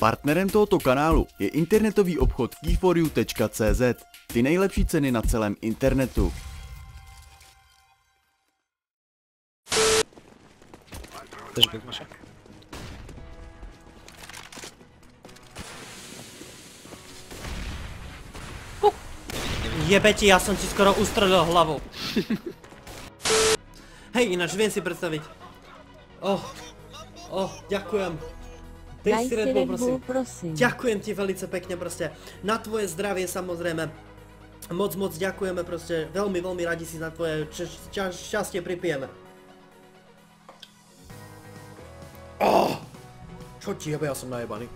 Partnerem tohoto kanálu je internetový obchod key4u.cz. Ty nejlepší ceny na celém internetu. Jebe ti, ja som ti skoro ustrelil hlavu. Hej, ináč viem si predstaviť. Ďakujem. Daj si Red Bull, prosím. Ďakujem ti veľmi pekne proste. Na tvoje zdravie samozrejme. Moc ďakujeme proste. Veľmi radi si na tvoje šťastie pripijeme. Čo ti jebe, ja som najebaný.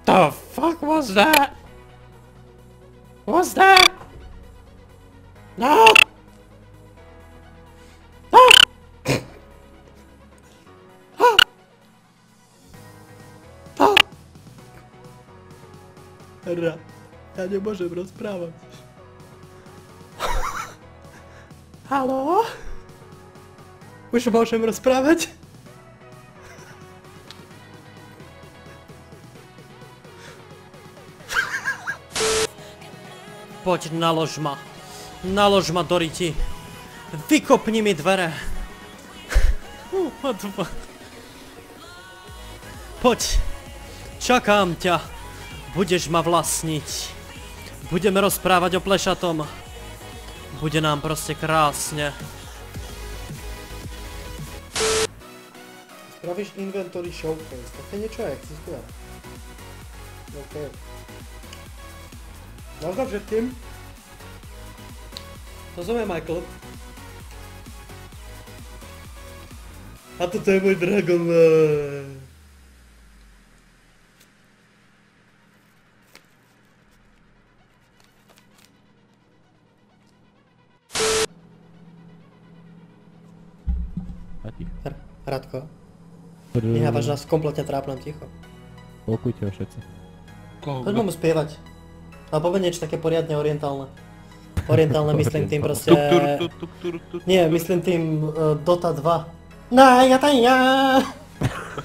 The fuck was that? What's that? No! Ja nemôžem rozprávať. Haló? Už môžem rozprávať? Poď, nalož ma. Nalož ma do riti. Vykopni mi dvere. Poď. Čakám ťa. Budeš ma vlastniť. Budeme rozprávať o plešatom. Bude nám proste krásne. Spravíš inventory showcase. Také niečo existuje. OK. Nazva všetkým. To som je Michael. A toto je môj Dragon. Radko. Nehávaš nás kompletne trápnem ticho. Pokujte ho všetci. Poďme mu spievať. Ale povedz niečo také poriadne orientálne. Orientálne myslím tým proste... Nie, myslím tým Dota 2.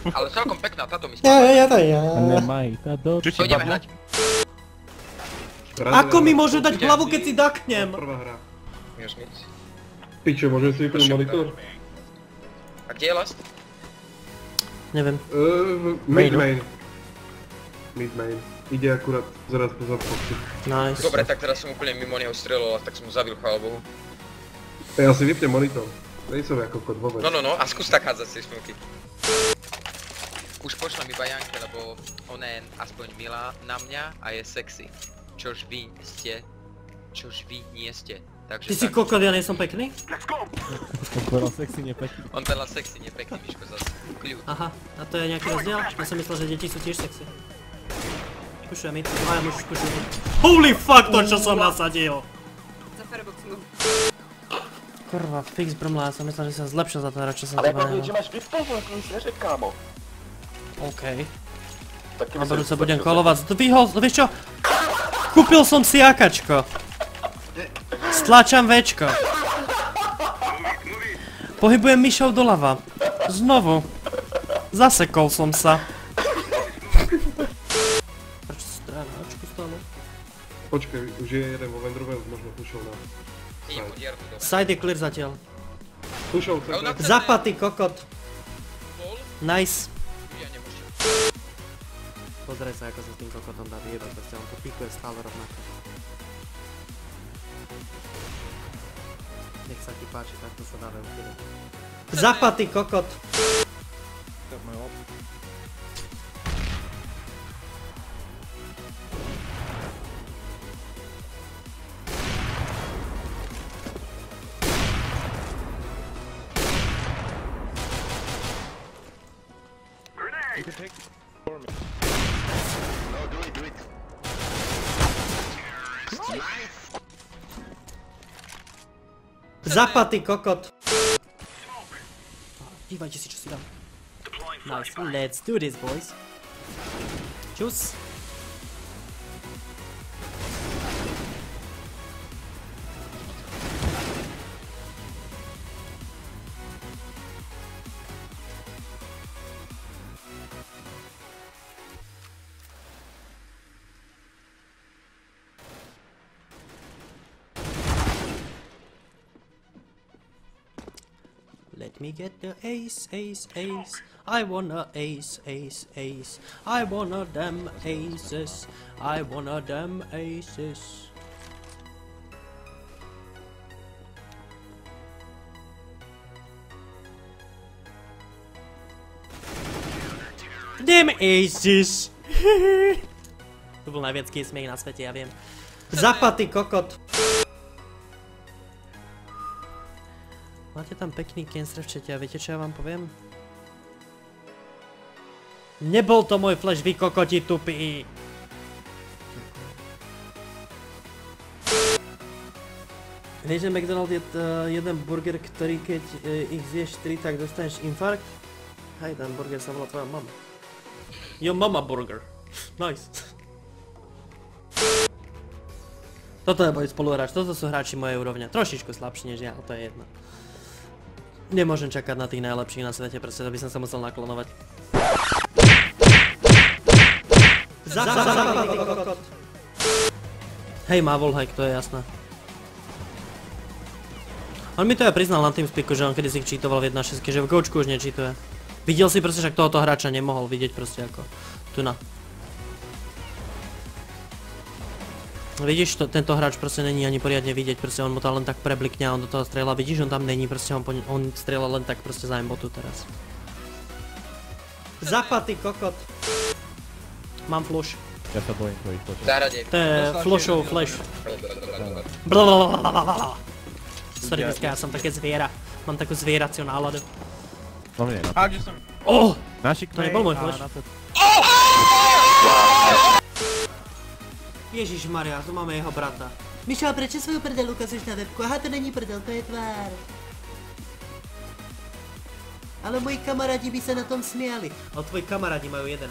Ale celkom pekná táto myslím. Nemaj, tá Dota. Čo ideme hrať? Ako mi môže dať hlavu, keď si daknem? Prvá hra. Už nic. Pičo, môžeme si vypnúť monitor? A kde je last? Neviem. Mid main. Ide akurát zaraz po zadkovci. Nice. Dobre, tak teraz som úplne mimo neho strelol, tak som ho zabil, chvála Bohu. Ja si vypnem monitor. Nej som ako kot vôbec. No, a skús tak hádzať z tej smilky. Už pošlem iba Janke, lebo ona je aspoň milá na mňa a je sexy. Čož vy nie ste. Takže Ty si kokot, ja nejsom pekný? Veľa sexy, nepekný. On veľa sexy, nepekný, Miško, zase. Kľud. Aha, a to je nejaký rozdiel? Ja som myslel, že deti sú tiež sexy. Pušujem mi, ja môžeš pušujem. Holy fuck, to čo som nasadil! Za Fireboxu. Kurva, fix brmla, ja som myslel, že sa zlepšil za to, čo som Ale teba ja nehal. že máš vyspolnú, ako si neřek, kámo. OK. Na budúce budem kolovať, vieš čo? Kúpil som si jakačko. Stlačam Včko. Pohybujem myšou doľava. Znovu. Zasekol som sa. Prečo si teda na Ačku stále? Počkaj, už je jeden vo Vendrove, možno pušol na... Side je clear zatiaľ. Pušol CT. Zapatý kokot. Nice. Pozraj sa, ako sa s tým kokotom dá vyjebať, proste on to pikuje stále rovnako. Nech sa ti páči, takto sa dáme ukývať. Zapaty, kokot! Zapaty, kokot! Dívajte si, čo si dám. Nice, let's do this, boys. Čus. Let me get the ace, ace, ace. I wanna ace, ace, ace. I wanna them aces. I wanna them aces. Them aces. To bol najviacký smiech na svete, ja viem. Zapaty, kokot. Máte tam pekný Kensra v čete a viete čo ja vám poviem? Nebol to môj flash, vy kokoti tupí! Vieš, že McDonald je jeden burger, ktorý keď ich zješ 3, tak dostaneš infarkt? Hej, ten burger sa volá tvoja mama. Yo mama burger. Nice. Toto je môj spoluhráč, toto sú hráči mojej úrovne. Trošičku slabší než ja, ale to je jedno. Nemôžem čakať na tých najlepších na svete, proste to by som sa musel naklonovať. Hej, má wallhack, to je jasné. On mi to aj priznal na TeamSpeaku, že on kedysi cheatoval v 1.6, že v Goučku už necheatuje. Videl si proste, však tohoto hráča nemohol vidieť proste ako tu na. Vidíš, tento hráč proste není ani poriadne vidieť, proste on mu to len tak preblikne a on do toho strieľa, vidíš, on tam není, proste on strieľa len tak proste za embotu teraz. Zapaty, kokot. Mám flush. Ja sa bojím tvojich počet. Záradie. To je flushov flash. Sorry, dneska ja som také zviera. Mám takú zvieraciu náladu. No mne, na to. Oh! Našik To nebol môj flash. Ježišmaria, tu máme jeho brata. Mišo, a prečo svoju prdel ukazuješ na webku? Aha, to není prdel, to je tvár. Ale moji kamarádi by sa na tom smiali. A tvoji kamarádi majú 11.